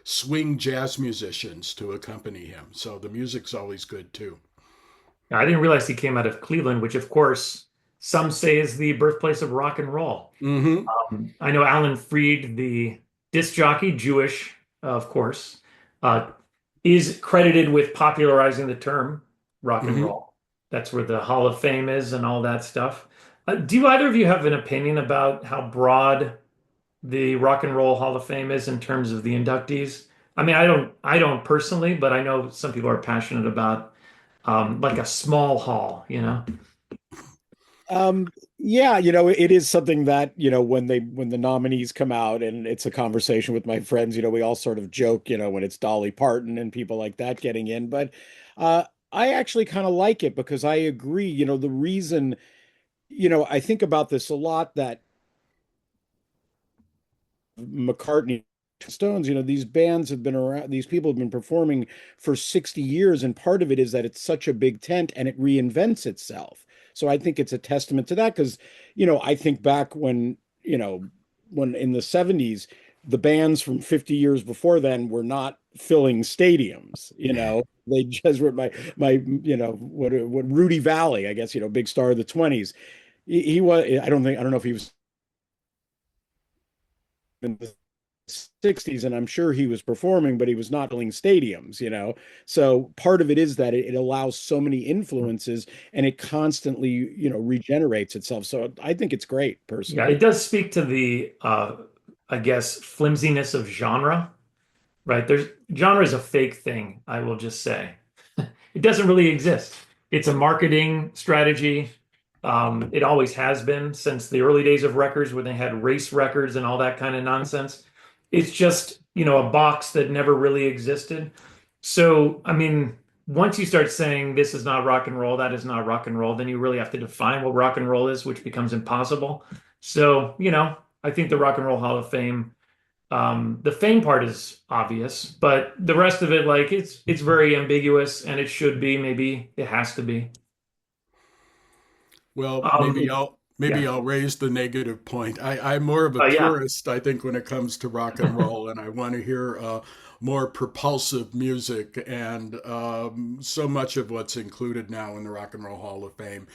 swing jazz musicians to accompany him. So the music's always good too. I didn't realize he came out of Cleveland, which of course some say is the birthplace of rock and roll. Mm-hmm. I know Alan Freed, the disc jockey, Jewish, of course, uh, is credited with popularizing the term rock and Mm-hmm. roll. That's where the Hall of Fame is and all that stuff. Do either of you have an opinion about how broad the Rock and Roll Hall of Fame is in terms of the inductees? I mean, I don't personally, but I know some people are passionate about like a small hall, you know? Yeah, it is something that, when the nominees come out and it's a conversation with my friends, we all sort of joke, when it's Dolly Parton and people like that getting in. But I actually kind of like it because I agree, the reason, I think about this a lot that McCartney, Stones, these bands have been around, these people have been performing for 60 years, and part of it is that it's such a big tent and it reinvents itself. So I think it's a testament to that because, I think back when in the 70s, the bands from 50 years before then were not filling stadiums, They just were what Rudy Valley, I guess, big star of the 20s. He was, I don't know if he was in the 60s, and I'm sure he was performing, but he was not filling stadiums. So part of it is that it allows so many influences and it constantly, regenerates itself. So I think it's great Yeah, personally. it does speak to the I guess flimsiness of genre, right? There's genre is a fake thing, I will just say. It doesn't really exist. It's a marketing strategy. It always has been since the early days of records when they had race records and all that kind of nonsense. It's just, a box that never really existed. So, I mean, once you start saying this is not rock and roll, that is not rock and roll, then you really have to define what rock and roll is, which becomes impossible. So, I think the Rock and Roll Hall of Fame, the fame part is obvious, but the rest of it, like it's very ambiguous and it should be, maybe it has to be. Well, Um, maybe yeah. I'll raise the negative point. I'm more of a Yeah. purist, I think, when it comes to rock and roll, and I want to hear more propulsive music. And so much of what's included now in the Rock and Roll Hall of Fame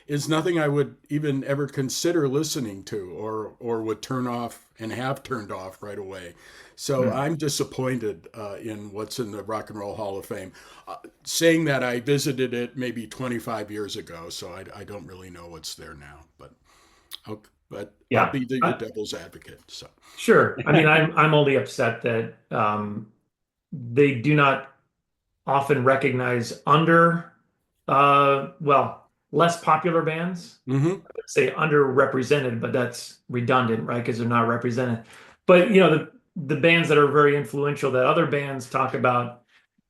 is nothing I would even ever consider listening to, or would turn off and have turned off right away. So Hmm. I'm disappointed in what's in the Rock and Roll Hall of Fame. Saying that, I visited it maybe 25 years ago, so I don't really know what's there now. I'll Yeah. be the devil's advocate. So Sure. I mean, I'm only upset that they do not often recognize well, less popular bands. hmm Say underrepresented, but that's redundant, right? Because they're not represented. But the bands that are very influential that other bands talk about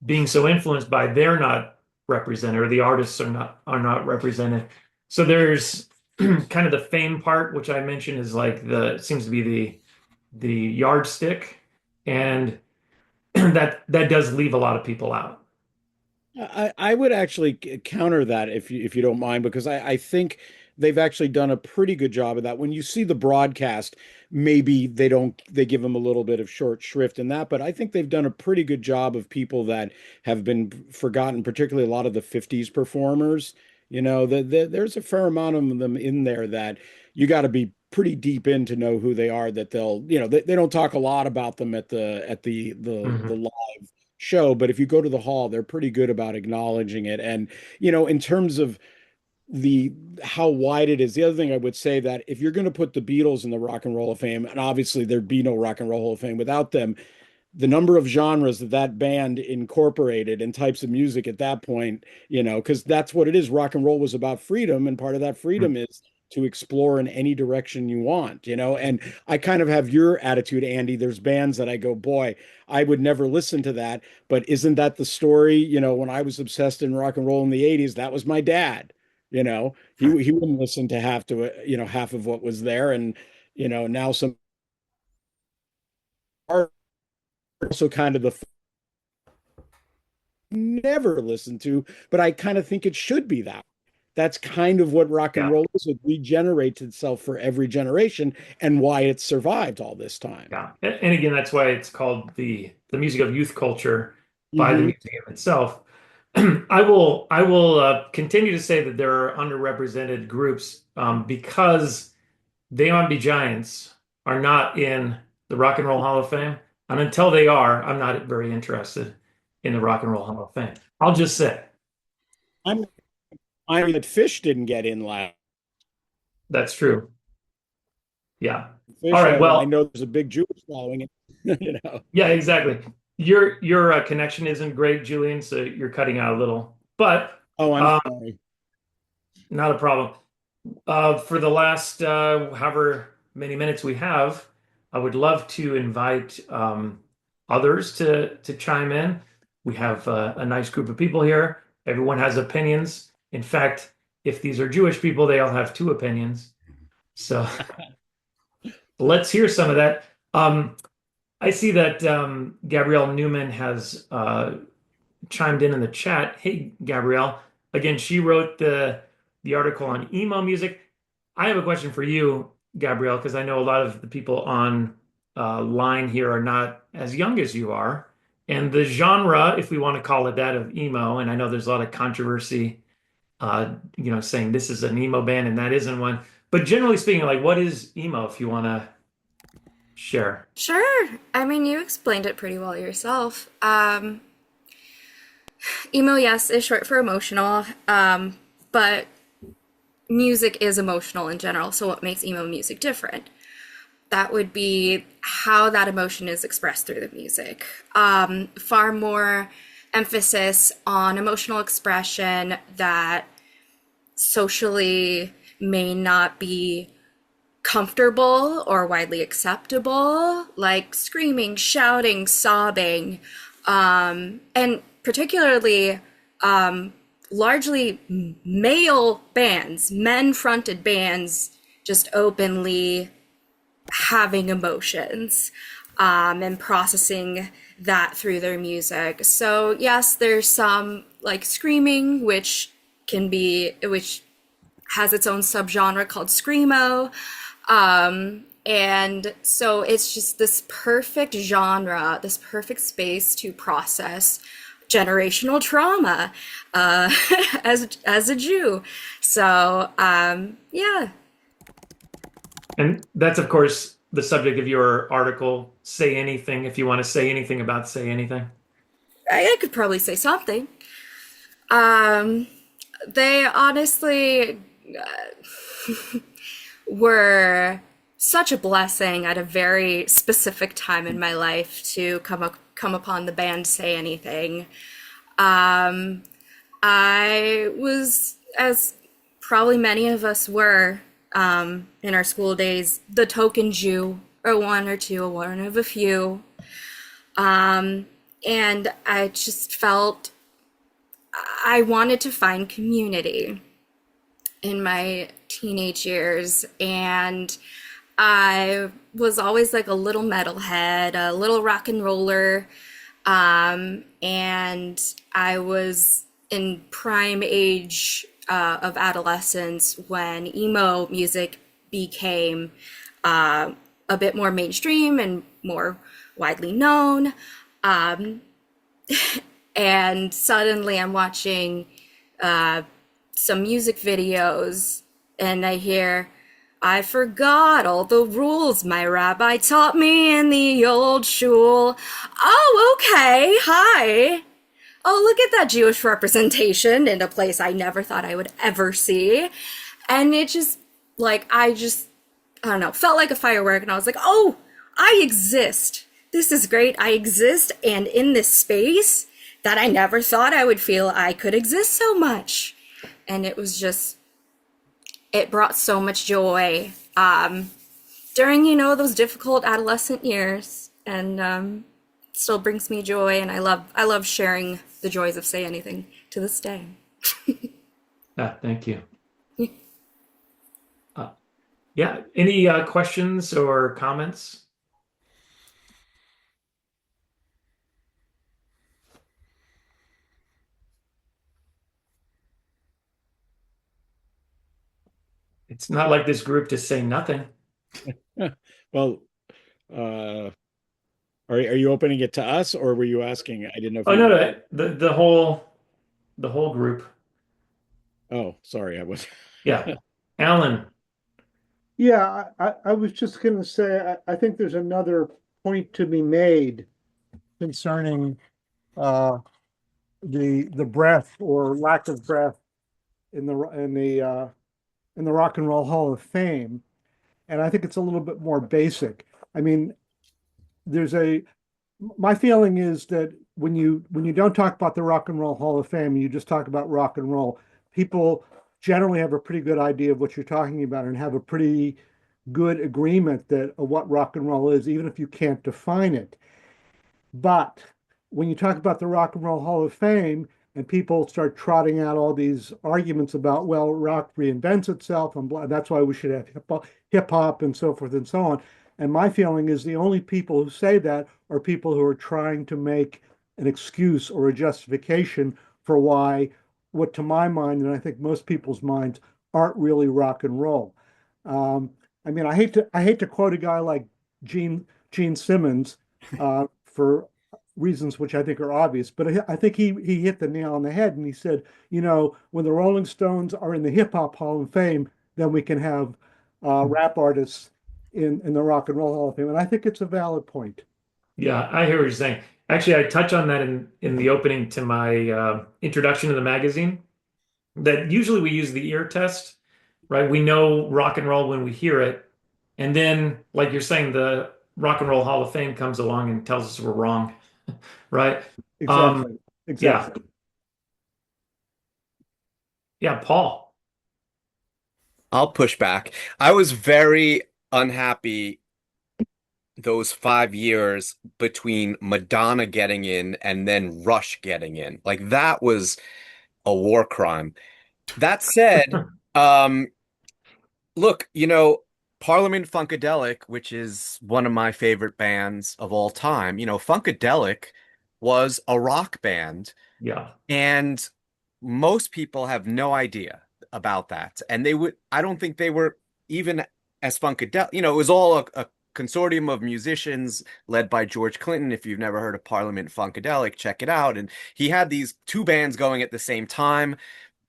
being so influenced by, they're not represented, or the artists are not represented. So there's kind of the fame part, which I mentioned is like seems to be the yardstick, and that does leave a lot of people out. I would actually counter that if you don't mind, because I think they've actually done a pretty good job of that. When you see the broadcast, maybe they give them a little bit of short shrift in that, but I think they've done a pretty good job of people that have been forgotten, particularly a lot of the 50s performers. There's a fair amount of them in there that you got to be pretty deep in to know who they are, that they don't talk a lot about them at the Mhm. live show, but if you go to the hall, they're pretty good about acknowledging it. And, in terms of the how wide it is, the other thing I would say, that if you're going to put the Beatles in the Rock and Roll of Fame, and obviously there'd be no Rock and Roll Hall of Fame without them, the number of genres that band incorporated and types of music at that point, because that's what it is. Rock and roll was about freedom, and part of that freedom is to explore in any direction you want. And I kind of have your attitude, Andy. There's bands that I go, boy, I would never listen to that, but isn't that the story? When I was obsessed in rock and roll in the 80s, that was my dad. He wouldn't listen to half of what was there, and now some are also kind of the never listened to, but I kind of think it should be that. That's kind of what rock and Yeah, roll is. It regenerates itself for every generation and why it's survived all this time. yeah. And again, that's why it's called the music of youth culture by the Hmm. museum itself. I will continue to say that there are underrepresented groups because They On Be Giants are not in the Rock and Roll Hall of Fame. And until they are, I'm not very interested in the Rock and Roll Hall of Fame. I'll just say I'm I'm that Fish didn't get in last. that's true. Yeah. All Fish, right. I Well, know there's a big Jewish following it, you know. yeah, exactly. Your connection isn't great, Julian, so you're cutting out a little, but Oh, I'm um, sorry. not a problem. For the last however many minutes we have, I would love to invite others to chime in. We have a nice group of people here. Everyone has opinions. In fact, if these are Jewish people, they all have two opinions. So let's hear some of that. I see that Gabrielle Newman has chimed in the chat. Hey, Gabrielle. Again, she wrote the article on emo music. I have a question for you, Gabrielle, because I know a lot of the people on line here are not as young as you are. And the genre, if we want to call it that, of emo, and I know there's a lot of controversy, saying this is an emo band and that isn't one. But generally speaking, like, what is emo, if you want to share? Sure. I mean, you explained it pretty well yourself. Emo, yes, is short for emotional, but music is emotional in general. So, what makes emo music different? That would be how that emotion is expressed through the music. Far more emphasis on emotional expression that socially may not be comfortable or widely acceptable, like screaming, shouting, sobbing, and particularly largely male bands, men fronted bands, just openly having emotions and processing that through their music. So, yes, there's some like screaming, which has its own subgenre called screamo. And so it's just this perfect genre, this perfect space to process generational trauma as a Jew. So yeah, And that's, of course, the subject of your article, Say Anything, if you want to say anything about Say Anything. I could probably say something. Um, they honestly were such a blessing at a very specific time in my life to come upon the band Say Anything. Um, I was, as probably many of us were in our school days, the token Jew, or one or two, one of a few. And I just felt I wanted to find community in my teenage years, and I was always like a little metalhead, a little rock and roller, and I was in prime age of adolescence when emo music became a bit more mainstream and more widely known. Um, and suddenly I'm watching some music videos and I hear, I forgot all the rules my rabbi taught me in the old shul. Oh, okay. Hi. Oh, look at that Jewish representation in a place I never thought I would ever see. And it just, like, I don't know, felt like a firework. And I was like, oh, I exist. This is great. I exist. And in this space that I never thought I would feel I could exist so much. And it was just, it brought so much joy during, those difficult adolescent years. And still brings me joy. And I love sharing the joys of Say Anything to this day. Thank you. Yeah. Any questions or comments? It's not like this group to say nothing. Well, uh, are you opening it to us, or were you asking? I didn't know if Oh no, you. no, the whole group. Oh, sorry, I was. Yeah. Alan. Yeah, I was just going to say, I think there's another point to be made concerning uh, the breadth or lack of breadth in the Rock and Roll Hall of Fame, and I think it's a little bit more basic. I mean, there's a my feeling is that when you don't talk about the Rock and Roll Hall of Fame, you just talk about rock and roll, people generally have a pretty good idea of what you're talking about and have a pretty good agreement that of what rock and roll is, even if you can't define it. But when you talk about the Rock and Roll Hall of Fame and people start trotting out all these arguments about, well, rock reinvents itself and blah, that's why we should have hip hop and so forth and so on. And my feeling is the only people who say that are people who are trying to make an excuse or a justification for why, what to my mind, and I think most people's minds, aren't really rock and roll. Um, I mean, I hate to quote a guy like Gene Simmons for reasons which I think are obvious, but I think he hit the nail on the head, and he said, when the Rolling Stones are in the Hip Hop Hall of Fame, then we can have rap artists in the Rock and Roll Hall of Fame, and I think it's a valid point. Yeah, I hear what you're saying. Actually, I touch on that in the opening to my introduction to the magazine. That usually we use the ear test, right? We know rock and roll when we hear it, and then, like you're saying, the Rock and Roll Hall of Fame comes along and tells us we're wrong, right? Um, Exactly. yeah, Exactly. yeah, Paul. I'll push back. I was very unhappy those 5 years between Madonna getting in and then Rush getting in. Like that was a war crime. That said, um, look, Parliament Funkadelic, which is one of my favorite bands of all time, Funkadelic was a rock band, Yeah, and most people have no idea about that. And I don't think they were even as Funkadelic, it was all a consortium of musicians led by George Clinton. If you've never heard of Parliament Funkadelic, check it out. And he had these two bands going at the same time,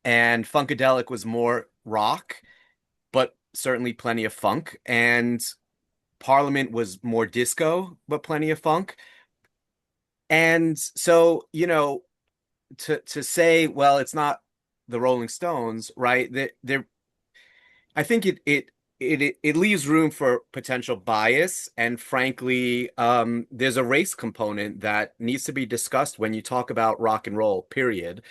and Funkadelic was more rock but certainly plenty of funk. And Parliament was more disco, but plenty of funk. And so, to say, well, it's not the Rolling Stones, right? I think it leaves room for potential bias, and frankly, there's a race component that needs to be discussed when you talk about rock and roll, period.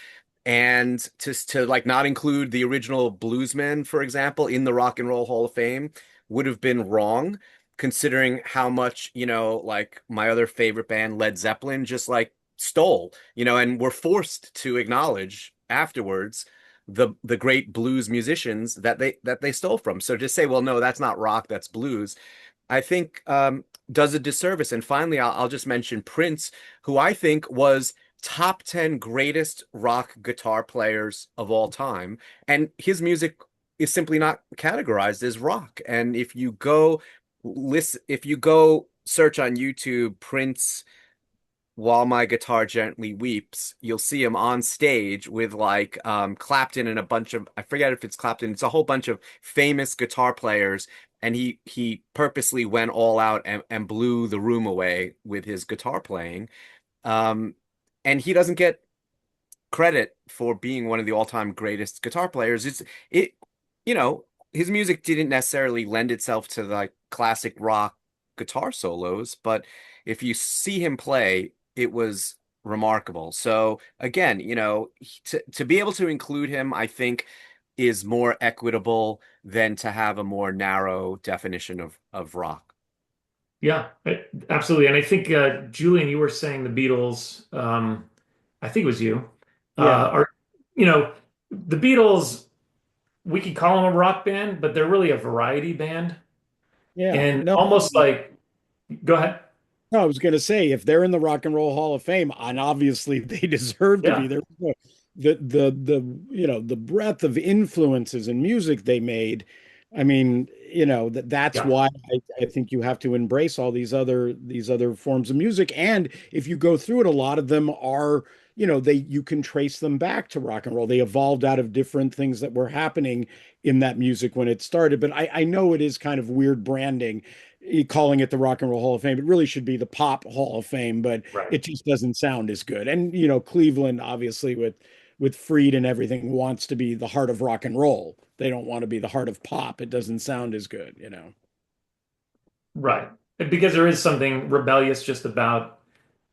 And to like not include the original bluesmen, for example, in the Rock and Roll Hall of Fame would have been wrong, considering how much, like my other favorite band, Led Zeppelin, just like stole, and were forced to acknowledge afterwards the great blues musicians that they stole from. So to say, well, no, that's not rock, that's blues, I think does a disservice. And finally, I'll just mention Prince, who I think was top 10 greatest rock guitar players of all time. And his music is simply not categorized as rock. And if you go search on YouTube, Prince While My Guitar Gently Weeps, you'll see him on stage with like Clapton and a bunch of, I forget if it's Clapton, it's a whole bunch of famous guitar players. And he purposely went all out and blew the room away with his guitar playing. Um, and he doesn't get credit for being one of the all-time greatest guitar players. It, you know, his music didn't necessarily lend itself to like classic rock guitar solos, but if you see him play, it was remarkable. So again, to be able to include him, I think is more equitable than to have a more narrow definition of rock. yeah, absolutely. And I think Julian, you were saying the Beatles. I think it was you. Yeah, Are you know the Beatles? We could call them a rock band, but they're really a variety band, yeah. and No, almost like. Go ahead. no, I was going to say if they're in the Rock and Roll Hall of Fame, and obviously they deserve to be Yeah, there. The breadth of influences and music they made. I mean, that's Yeah. why I think you have to embrace all these other forms of music. And if you go through it, a lot of them are, you can trace them back to rock and roll. They evolved out of different things that were happening in that music when it started. But I know it is kind of weird branding, calling it the Rock and Roll Hall of Fame. It really should be the Pop Hall of Fame, but Right. it just doesn't sound as good. And Cleveland, obviously, with Freed and everything, wants to be the heart of rock and roll. They don't want to be the heart of pop. It doesn't sound as good. Right. Because there is something rebellious just about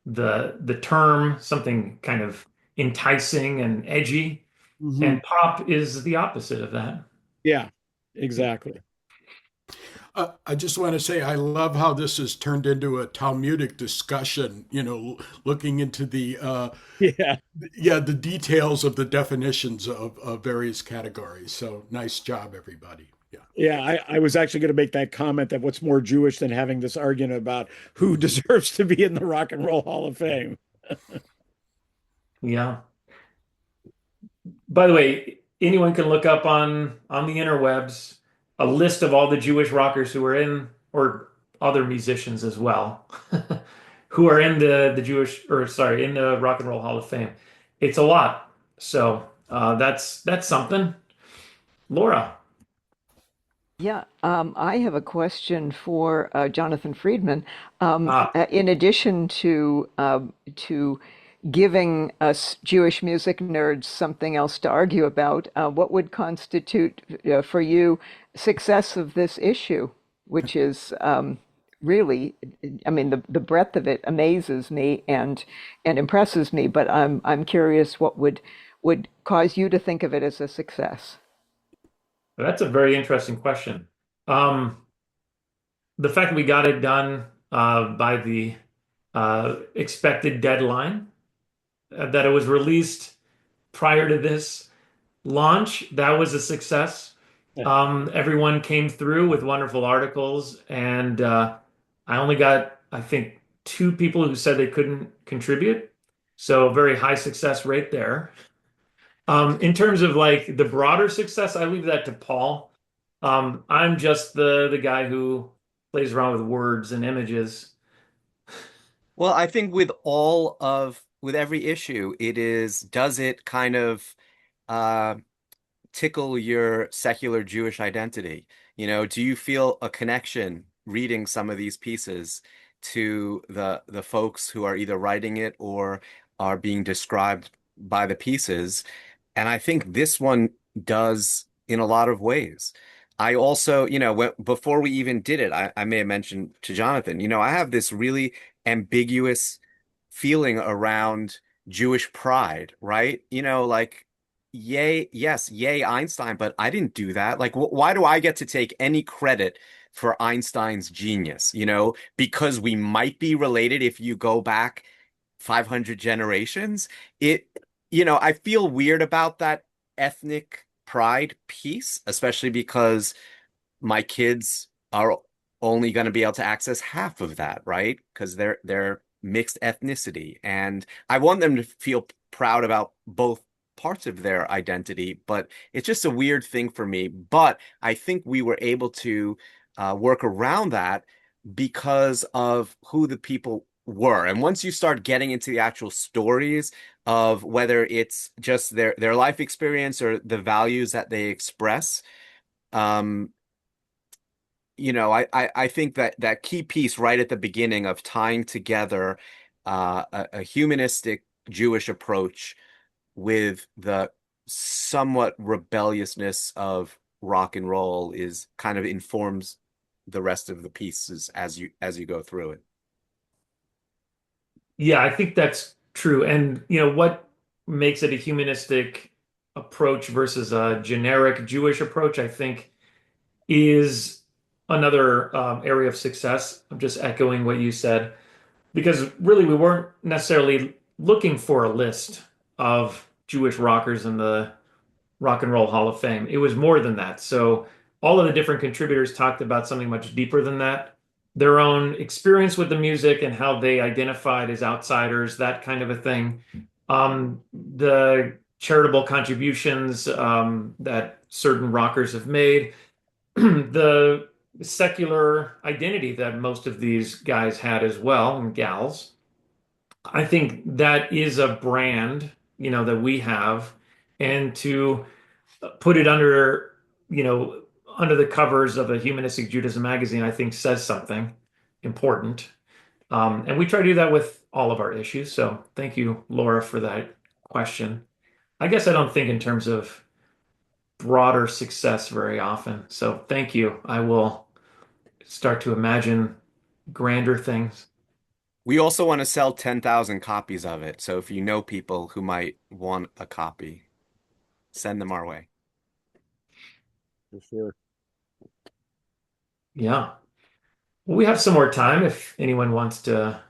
the term, something kind of enticing and edgy, Hmm. and pop is the opposite of that. Yeah, exactly. I just want to say I love how this has turned into a Talmudic discussion, looking into Yeah. the details of the definitions of various categories. So nice job, everybody. Yeah. Yeah, I was actually going to make that comment that what's more Jewish than having this argument about who deserves to be in the Rock and Roll Hall of Fame. Yeah. By the way, anyone can look up on the interwebs a list of all the Jewish rockers who are in, or other musicians as well, who are in the Jewish, or sorry, in the Rock and Roll Hall of Fame. It's a lot. So that's something. Laura. Yeah, I have a question for Jonathan Friedman. Ah, In addition to giving us Jewish music nerds something else to argue about, what would constitute for you success of this issue, which is really, I mean, the breadth of it amazes me and impresses me. But I'm curious what would cause you to think of it as a success. that's a very interesting question. Um, the fact that we got it done by the expected deadline, that it was released prior to this launch, that was a success. Yeah. Everyone came through with wonderful articles, and I only got, I think, two people who said they couldn't contribute. So, very high success rate there. In terms of like the broader success, I leave that to Paul. I'm just the guy who plays around with words and images. Well, I think with every issue, does it kind of uh tickle your secular Jewish identity? Do you feel a connection reading some of these pieces to the folks who are either writing it or are being described by the pieces? And I think this one does in a lot of ways. I also, before we even did it, I may have mentioned to Jonathan, I have this really ambiguous feeling around Jewish pride, right? Like, yay, yes, yay, Einstein, but I didn't do that. Like, why do I get to take any credit for Einstein's genius? Because we might be related if you go back 500 generations. It, I feel weird about that ethnic pride piece, especially because my kids are only going to be able to access half of that, right? Because they're mixed ethnicity, and I want them to feel proud about both parts of their identity, but it's just a weird thing for me. But I think we were able to work around that because of who the people were. And once you start getting into the actual stories of whether it's just their life experience or the values that they express, um, I think that key piece right at the beginning of tying together a humanistic Jewish approach with the somewhat rebelliousness of rock and roll is kind of informs the rest of the pieces as you go through it. Yeah, I think that's true. And what makes it a humanistic approach versus a generic Jewish approach, I think, is another area of success. I'm just echoing what you said, because really we weren't necessarily looking for a list of Jewish rockers in the Rock and Roll Hall of Fame. It was more than that. So all of the different contributors talked about something much deeper than that. Their own experience with the music and how they identified as outsiders, that kind of a thing. The charitable contributions that certain rockers have made. the secular identity that most of these guys had as well, and gals. I think that is a brand, that we have, and to put it under, you know, under the covers of a Humanistic Judaism magazine, I think says something important. And we try to do that with all of our issues. So thank you, Laura, for that question. I guess I don't think in terms of broader success very often. So thank you. I will start to imagine grander things. We also want to sell 10,000 copies of it. So if you know people who might want a copy, send them our way. For sure. Yeah. Well, we have some more time if anyone wants to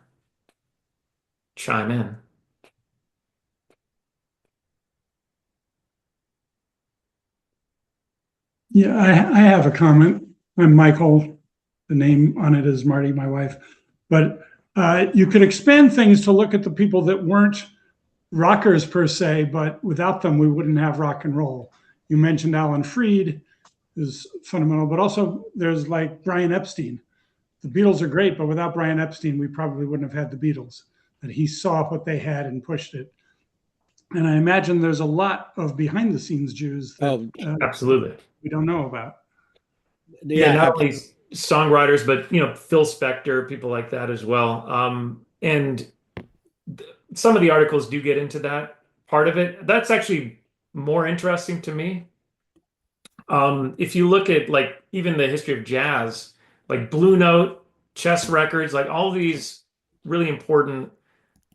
chime in. Yeah, I have a comment. I'm Michael. The name on it is Marty, my wife. But you could expand things to look at the people that weren't rockers per se, but without them, we wouldn't have rock and roll. You mentioned Alan Freed is fundamental, but also there's like Brian Epstein. The Beatles are great, but without Brian Epstein, we probably wouldn't have had the Beatles. That he saw what they had and pushed it. And I imagine there's a lot of behind the scenes Jews that Absolutely. we don't know about. Yeah, not only songwriters, but Phil Spector, people like that as well. And some of the articles do get into that part of it. That's actually more interesting to me. If you look at like even the history of jazz, like Blue Note, Chess Records, like all these really important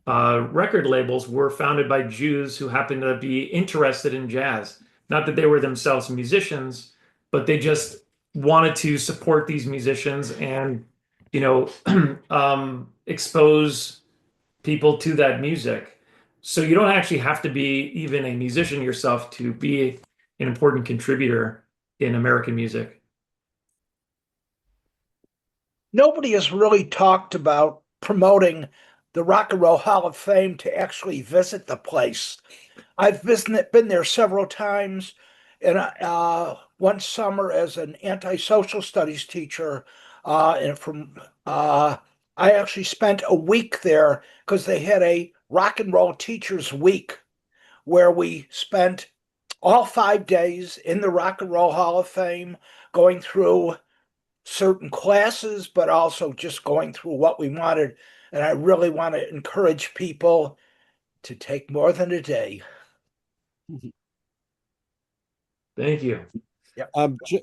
record labels were founded by Jews who happened to be interested in jazz. Not that they were themselves musicians, but they just wanted to support these musicians and, expose people to that music. So you don't actually have to be even a musician yourself to be an important contributor in American music. Nobody has really talked about promoting the Rock and Roll Hall of Fame to actually visit the place. I've been there several times, and one summer as an anti-social studies teacher, I actually spent a week there because they had a Rock and Roll Teachers Week where we spent all 5 days in the Rock and Roll Hall of Fame going through certain classes, but also just going through what we wanted. And I really want to encourage people to take more than a day. Thank you.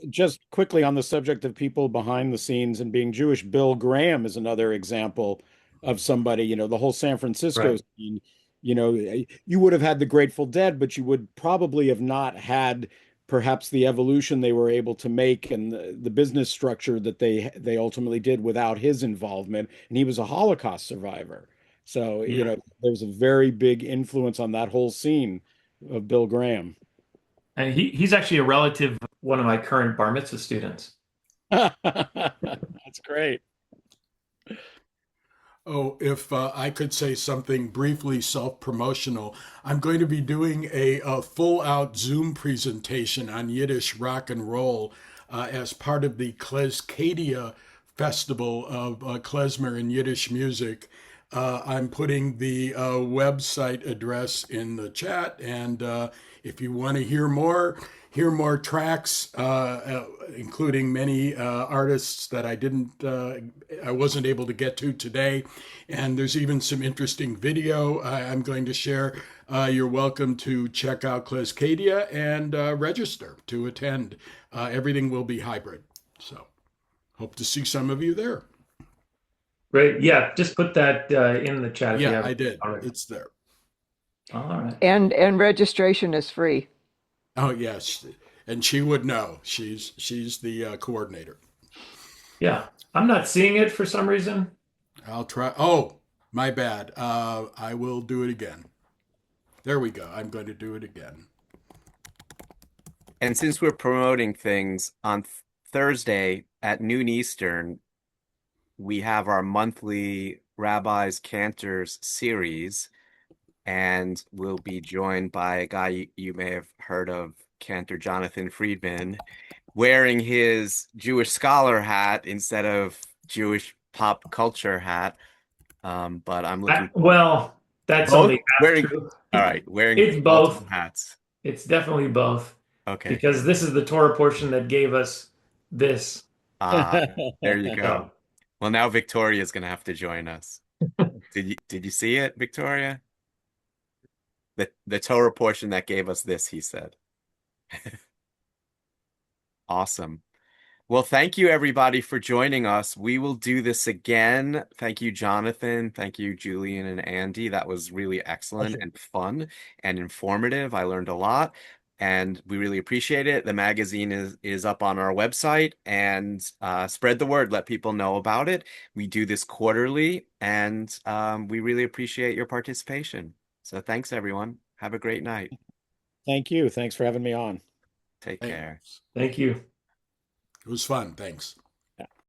Just quickly on the subject of people behind the scenes and being Jewish, Bill Graham is another example of somebody, the whole San Francisco Right. scene, you would have had the Grateful Dead, but you would probably have not had perhaps the evolution they were able to make and the business structure that they ultimately did without his involvement. And he was a Holocaust survivor. So, Yeah. there was a very big influence on that whole scene of Bill Graham. And he's actually a relative of one of my current bar mitzvah students. That's great. Oh, if I could say something briefly self-promotional, I'm going to be doing a full-out Zoom presentation on Yiddish rock and roll as part of the Klezkadia Festival of klezmer and Yiddish music. I'm putting the website address in the chat, and if you want to hear more tracks, including many artists that I wasn't able to get to today, and there's even some interesting video I'm going to share. You're welcome to check out Klezkadia and register to attend. Everything will be hybrid, so hope to see some of you there. Great. Yeah, just put that in the chat if you Yeah, have I did. already. It's there. All right. And registration is free. Oh yes, and she would know. She's the coordinator. Yeah. I'm not seeing it for some reason. I'll try. Oh, my bad. I will do it again. There we go. I'm going to do it again. And since we're promoting things on Thursday at noon Eastern, we have our monthly Rabbis Cantors series, and we'll be joined by a guy you may have heard of, Cantor Jonathan Friedmann. wearing his Jewish scholar hat instead of Jewish pop culture hat. But I'm looking Well, that's both only half wearing. true. All right, wearing It's multiple both. hats. It's definitely both Okay. because this is the Torah portion that gave us this. Ah, there you go. So, Well, now Victoria's gonna have to join us. Did you see it, Victoria? The Torah portion that gave us this, he said. Awesome. Well, thank you everybody for joining us. We will do this again. Thank you, Jonathan. Thank you, Julian and Andy. That was really excellent and fun and informative. I learned a lot and we really appreciate it. The magazine is up on our website and spread the word. Let people know about it. We do this quarterly and we really appreciate your participation. So thanks, everyone. Have a great night. Thank you. Thanks for having me on. Take care. Thanks. thank you. It was fun. Thanks.